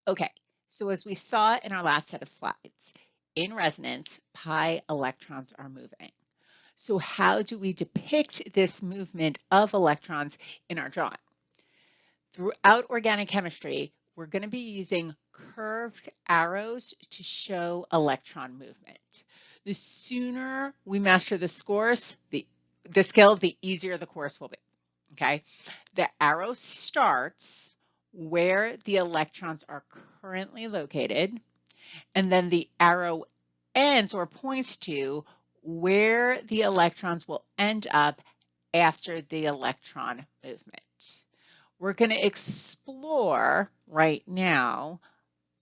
Okay, so as we saw in our last set of slides, in resonance, pi electrons are moving. So how do we depict this movement of electrons in our drawing? Throughout organic chemistry, we're going to be using curved arrows to show electron movement. The sooner we master this course, the skill, the easier the course will be, okay? The arrow starts where the electrons are currently located, and then the arrow ends or points to where the electrons will end up after the electron movement. We're going to explore right now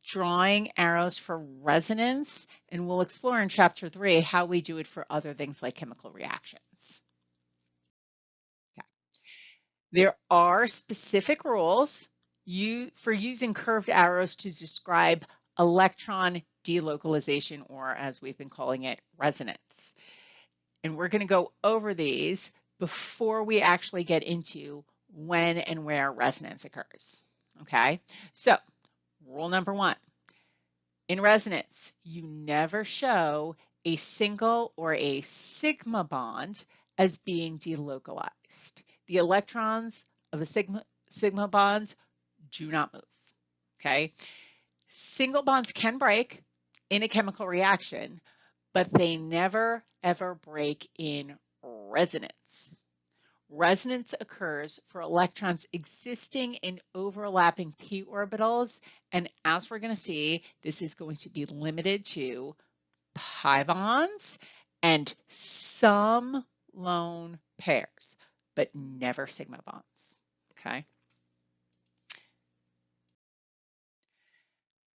drawing arrows for resonance, and we'll explore in chapter 3 how we do it for other things like chemical reactions. Okay. There are specific rules for using curved arrows to describe electron delocalization, or as we've been calling it, resonance. And we're going to go over these before we actually get into when and where resonance occurs. Okay, so rule number 1. In resonance, you never show a single or a sigma bond as being delocalized. The electrons of the sigma bonds do not move. Okay, single bonds can break in a chemical reaction, but they never ever break in resonance. Resonance occurs for electrons existing in overlapping p orbitals, and as we're going to see, this is going to be limited to pi bonds and some lone pairs, but never sigma bonds. Okay.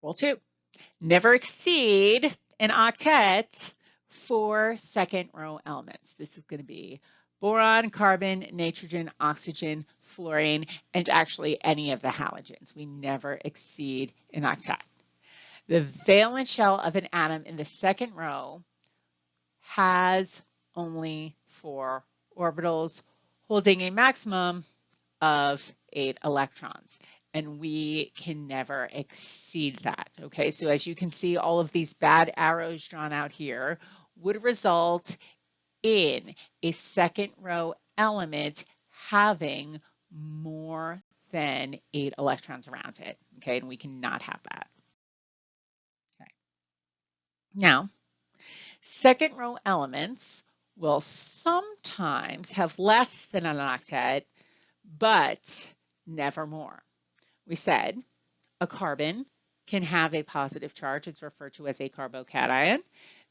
Rule 2, never exceed an octet for second row elements. This is going to be boron, carbon, nitrogen, oxygen, fluorine, and actually any of the halogens. We never exceed an octet. The valence shell of an atom in the second row has only 4 orbitals, holding a maximum of 8 electrons. And we can never exceed that, okay? So as you can see, all of these bad arrows drawn out here would result in a second row element having more than 8 electrons around it, okay? And we cannot have that. Okay. Now, second row elements will sometimes have less than an octet, but never more. We said a carbon can have a positive charge. It's referred to as a carbocation.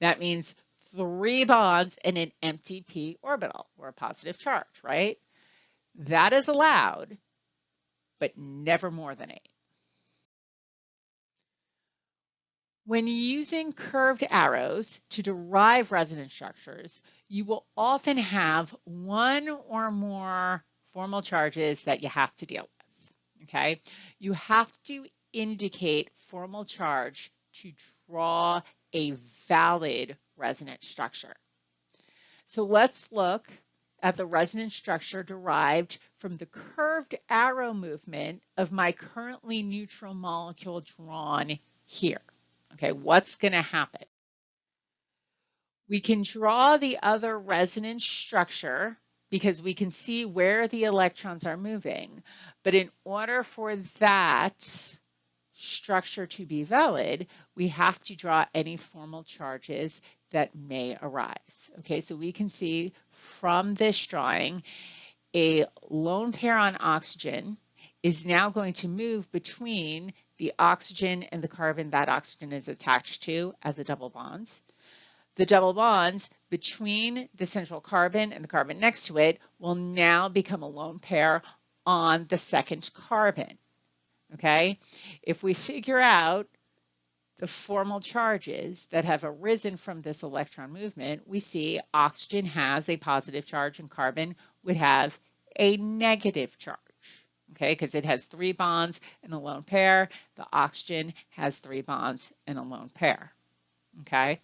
That means 3 bonds in an empty p orbital, or a positive charge, right? That is allowed, but never more than 8. When using curved arrows to derive resonance structures, you will often have one or more formal charges that you have to deal with, okay? You have to indicate formal charge to draw a valid resonance structure. So let's look at the resonance structure derived from the curved arrow movement of my currently neutral molecule drawn here. Okay, what's going to happen? We can draw the other resonance structure because we can see where the electrons are moving. But in order for that structure to be valid, we have to draw any formal charges that may arise. Okay, so we can see from this drawing, a lone pair on oxygen is now going to move between the oxygen and the carbon that oxygen is attached to as a double bond. The double bonds between the central carbon and the carbon next to it will now become a lone pair on the second carbon. Okay, if we figure out the formal charges that have arisen from this electron movement, we see oxygen has a positive charge and carbon would have a negative charge. Okay, because it has 3 bonds in a lone pair. The oxygen has 3 bonds in a lone pair. Okay.